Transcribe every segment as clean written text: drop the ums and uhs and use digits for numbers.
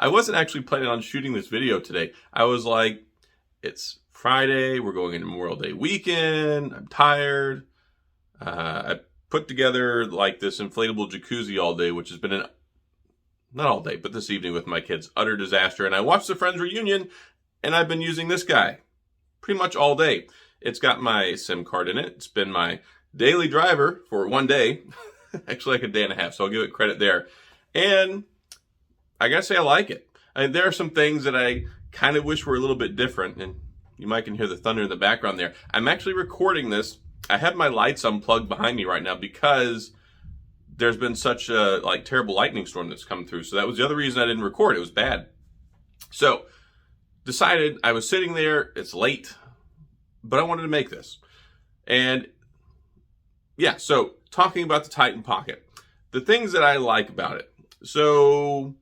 I wasn't actually planning on shooting this video today. I was like, it's Friday, we're going into Memorial Day weekend, I'm tired. I put together like this inflatable jacuzzi all day, which has been not all day, but this evening with my kids, utter disaster. And I watched the Friends reunion, and I've been using this guy pretty much all day. It's got my SIM card in it. It's been my daily driver for one day, actually like a day and a half, so I'll give it credit there. And I gotta say I like it. There are some things that I kind of wish were a little bit different, and you might can hear the thunder in the background there. I'm actually recording this. I have my lights unplugged behind me right now because there's been such a terrible lightning storm that's come through. So that was the other reason I didn't record. It was bad. So decided, I was sitting there, it's late, but I wanted to make this. And yeah, so talking about the Titan Pocket, the things that I like about it. So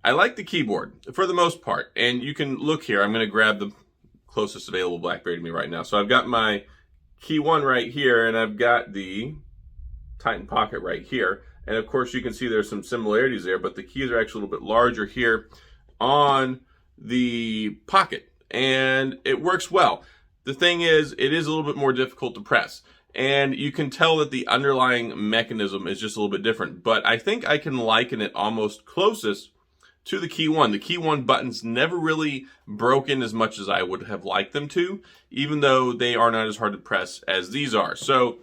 I like the keyboard for the most part. And you can look here, I'm going to grab the closest available BlackBerry to me right now. So I've got my Key 1 right here, and I've got the Titan Pocket right here. And of course you can see there's some similarities there, but the keys are actually a little bit larger here on the Pocket, and it works well. The thing is, it is a little bit more difficult to press, and you can tell that the underlying mechanism is just a little bit different, but I think I can liken it almost closest to the Key 1. The Key 1 buttons never really broken as much as I would have liked them to, even though they are not as hard to press as these are. So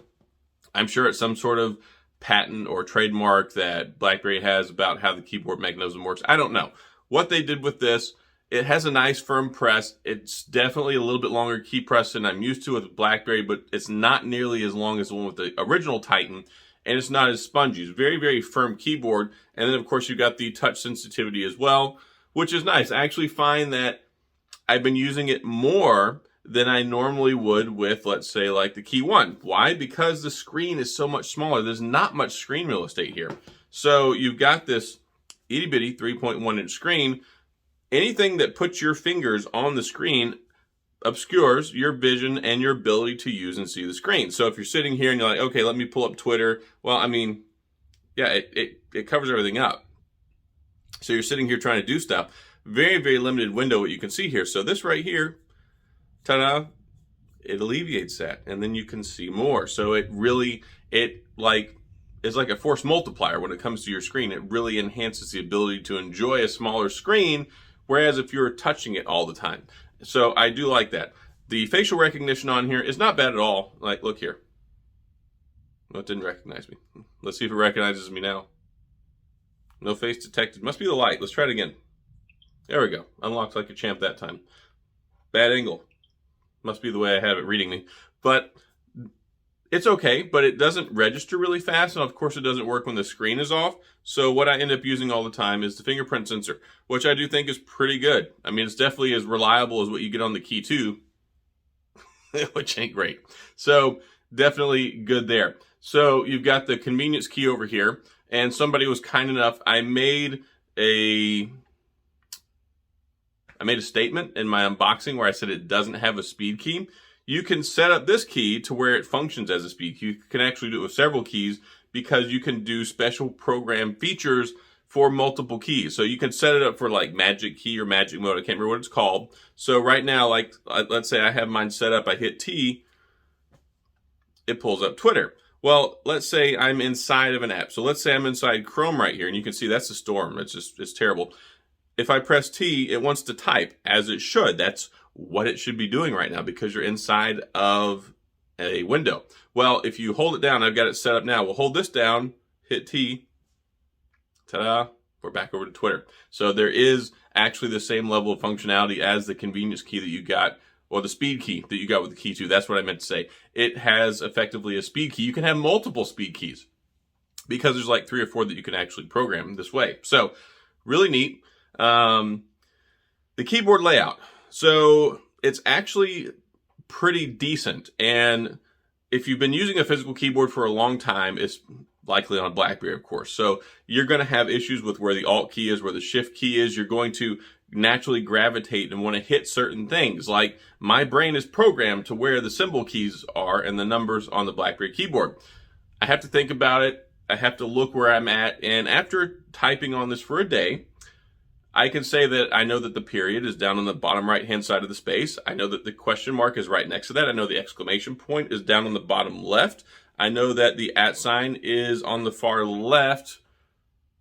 I'm sure it's some sort of patent or trademark that BlackBerry has about how the keyboard mechanism works. I don't know. What they did with this, it has a nice firm press. It's definitely a little bit longer key press than I'm used to with BlackBerry, but it's not nearly as long as the one with the original Titan, and it's not as spongy. It's very, very firm keyboard. And then, of course, you got the touch sensitivity as well, which is nice. I actually find that I've been using it more than I normally would with, let's say, like the Key 1. Why? Because the screen is so much smaller. There's not much screen real estate here. So you've got this itty-bitty 3.1-inch screen. Anything that puts your fingers on the screen obscures your vision and your ability to use and see the screen. So if you're sitting here and you're like, okay, let me pull up Twitter. Well, I mean, yeah, it covers everything up. So you're sitting here trying to do stuff. Very, very limited window what you can see here. So this right here, ta-da, it alleviates that. And then you can see more. So it really, is like a force multiplier when it comes to your screen. It really enhances the ability to enjoy a smaller screen, whereas if you're touching it all the time. So I do like that. The facial recognition on here is not bad at all. Like, look here. No, it didn't recognize me. Let's see if it recognizes me now. No face detected. Must be the light. Let's try it again. There we go. Unlocked like a champ that time. Bad angle. Must be the way I have it reading me. But it's okay, but it doesn't register really fast, and of course it doesn't work when the screen is off. So what I end up using all the time is the fingerprint sensor, which I do think is pretty good. I mean, it's definitely as reliable as what you get on the Key 2, which ain't great. So definitely good there. So you've got the convenience key over here, and somebody was kind enough. I made a statement in my unboxing where I said it doesn't have a speed key. You can set up this key to where it functions as a speed key. You can actually do it with several keys because you can do special program features for multiple keys. So you can set it up for like magic key or magic mode. I can't remember what it's called. So right now, like, let's say I have mine set up. I hit T, it pulls up Twitter. Well, let's say I'm inside of an app. So let's say I'm inside Chrome right here, and you can see that's a storm. It's terrible. If I press T, it wants to type, as it should. That's what it should be doing right now because you're inside of a window. Well, if you hold it down, I've got it set up now. We'll hold this down, hit T, ta-da, we're back over to Twitter. So there is actually the same level of functionality as the convenience key that you got, or the speed key that you got with the Key 2. That's what I meant to say. It has effectively a speed key. You can have multiple speed keys because there's like 3 or 4 that you can actually program this way. So really neat. The keyboard layout. So it's actually pretty decent. And if you've been using a physical keyboard for a long time, it's likely on a BlackBerry, of course. So you're going to have issues with where the Alt key is, where the Shift key is. You're going to naturally gravitate and want to hit certain things. Like my brain is programmed to where the symbol keys are and the numbers on the BlackBerry keyboard. I have to think about it. I have to look where I'm at. And after typing on this for a day, I can say that I know that the period is down on the bottom right-hand side of the space. I know that the question mark is right next to that. I know the exclamation point is down on the bottom left. I know that the @ sign is on the far left.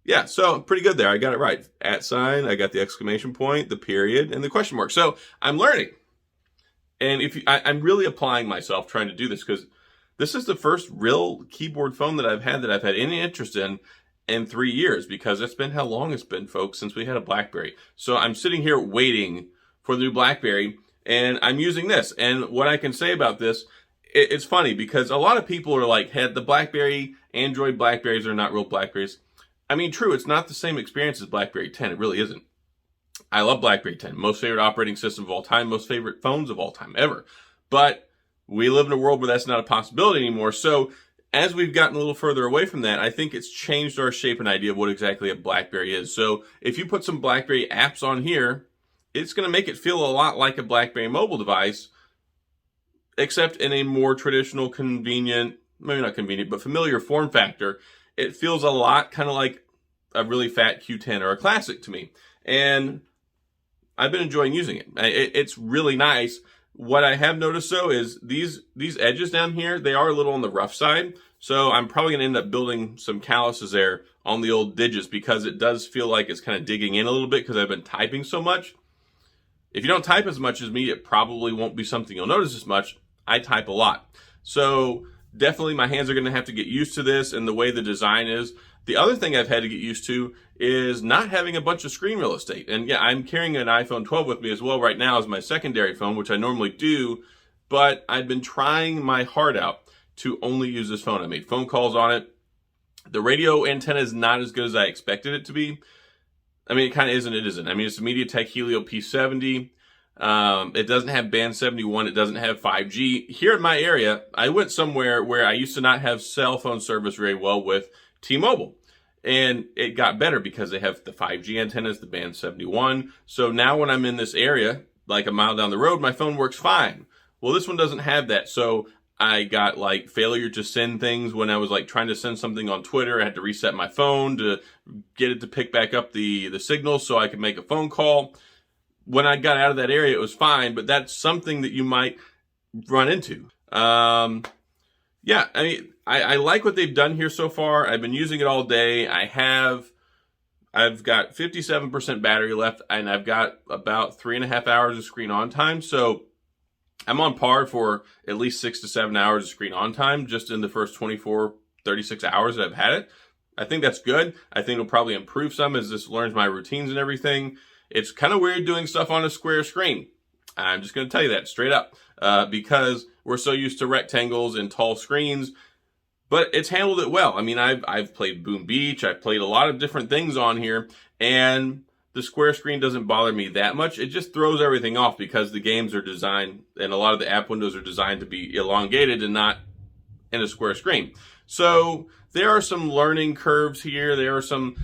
Yeah, so pretty good there. I got it right. @ sign, I got the exclamation point, the period, and the question mark. So I'm learning. And I'm really applying myself trying to do this, because this is the first real keyboard phone that I've had any interest in 3 years, because it's been how long it's been, folks, since we had a BlackBerry. So I'm sitting here waiting for the new BlackBerry, and I'm using this. And what I can say about this, it's funny, because a lot of people are like, hey, the BlackBerry, Android BlackBerries are not real BlackBerries. I mean, true, it's not the same experience as BlackBerry 10. It really isn't. I love BlackBerry 10. Most favorite operating system of all time, most favorite phones of all time, ever. But we live in a world where that's not a possibility anymore. So as we've gotten a little further away from that, I think it's changed our shape and idea of what exactly a BlackBerry is. So if you put some BlackBerry apps on here, it's going to make it feel a lot like a BlackBerry mobile device, except in a more traditional, convenient, maybe not convenient, but familiar form factor. It feels a lot kind of like a really fat Q10 or a Classic to me. And I've been enjoying using it. It's really nice. What I have noticed, though, is these edges down here, they are a little on the rough side. So I'm probably going to end up building some calluses there on the old digits, because it does feel like it's kind of digging in a little bit because I've been typing so much. If you don't type as much as me, it probably won't be something you'll notice as much. I type a lot. So definitely my hands are going to have to get used to this and the way the design is. The other thing I've had to get used to is not having a bunch of screen real estate. And yeah, I'm carrying an iPhone 12 with me as well right now as my secondary phone, which I normally do, but I've been trying my heart out to only use this phone. I made phone calls on it. The radio antenna is not as good as I expected it to be. I mean, it kind of is and it isn't. I mean, it's a MediaTek Helio P70. It doesn't have band 71. It doesn't have 5G. Here in my area, I went somewhere where I used to not have cell phone service very well with T-Mobile. And it got better because they have the 5G antennas, the band 71. So now when I'm in this area, like a mile down the road, my phone works fine. Well, this one doesn't have that. So I got like failure to send things when I was like trying to send something on Twitter. I had to reset my phone to get it to pick back up the signal so I could make a phone call. When I got out of that area, it was fine, but that's something that you might run into. Yeah, I mean, I like what they've done here so far. I've been using it all day. I've got 57% battery left, and I've got about 3.5 hours of screen on time. So I'm on par for at least 6 to 7 hours of screen on time just in the first 24, 36 hours that I've had it. I think that's good. I think it'll probably improve some as this learns my routines and everything. It's kind of weird doing stuff on a square screen. I'm just going to tell you that straight up, because we're so used to rectangles and tall screens, but it's handled it well. I mean, I've played Boom Beach. I've played a lot of different things on here, and the square screen doesn't bother me that much. It just throws everything off because the games are designed, and a lot of the app windows are designed to be elongated and not in a square screen. So there are some learning curves here. There are some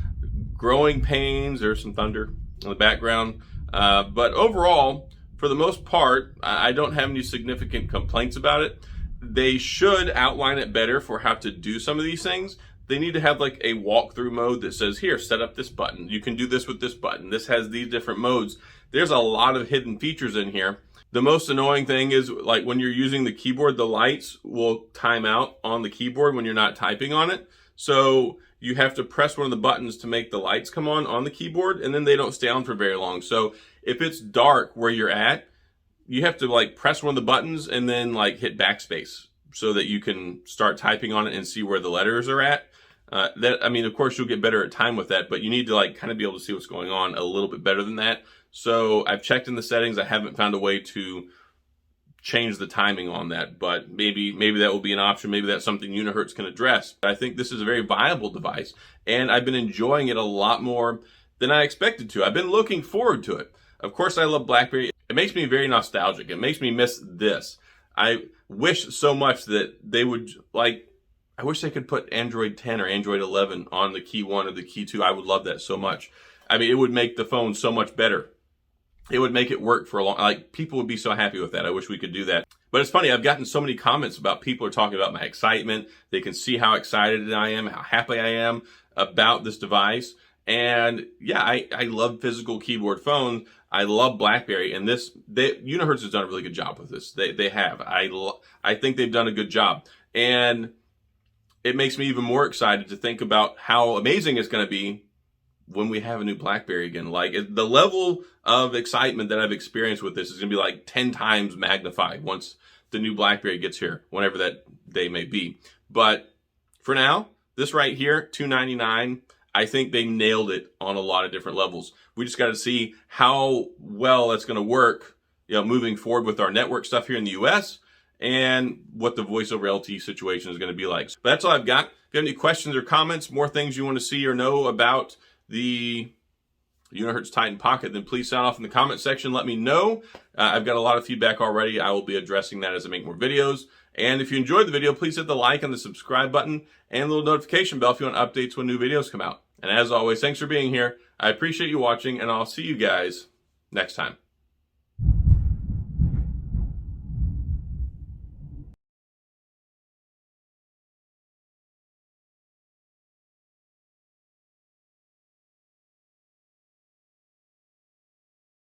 growing pains. There's some thunder in the background. But overall, for the most part, I don't have any significant complaints about it. They should outline it better for how to do some of these things. They need to have like a walkthrough mode that says, here, set up this button. You can do this with this button. This has these different modes. There's a lot of hidden features in here. The most annoying thing is like when you're using the keyboard, the lights will time out on the keyboard when you're not typing on it. So you have to press one of the buttons to make the lights come on the keyboard, and then they don't stay on for very long. So if it's dark where you're at, you have to like press one of the buttons and then like hit backspace so that you can start typing on it and see where the letters are at. I mean, of course, you'll get better at time with that, but you need to like kind of be able to see what's going on a little bit better than that. So I've checked in the settings. I haven't found a way to change the timing on that, but maybe that will be an option. Maybe that's something Unihertz can address. I think this is a very viable device, and I've been enjoying it a lot more than I expected to. I've been looking forward to it. Of course, I love BlackBerry. It makes me very nostalgic. It makes me miss this. I wish so much that they would, like, I wish they could put Android 10 or Android 11 on the Key 1 or the Key 2. I would love that so much. I mean, it would make the phone so much better. It would make it work for a long, like, people would be so happy with that. I wish we could do that. But it's funny, I've gotten so many comments about people are talking about my excitement. They can see how excited I am, how happy I am about this device. And yeah, I love physical keyboard phones. I love BlackBerry, and Unihertz has done a really good job with this. They have. I think they've done a good job, and it makes me even more excited to think about how amazing it's going to be when we have a new BlackBerry again. Like, the level of excitement that I've experienced with this is going to be like 10 times magnified once the new BlackBerry gets here, whenever that day may be. But for now, this right here, $299, I think they nailed it on a lot of different levels. We just got to see how well it's going to work, moving forward with our network stuff here in the US, and what the voice over LTE situation is going to be like. But that's all I've got. If you have any questions or comments, more things you want to see or know about the Unihertz Titan Pocket, then please sound off in the comment section. Let me know. I've got a lot of feedback already. I will be addressing that as I make more videos. And if you enjoyed the video, please hit the like and the subscribe button and the little notification bell if you want updates when new videos come out. And as always, thanks for being here. I appreciate you watching, and I'll see you guys next time.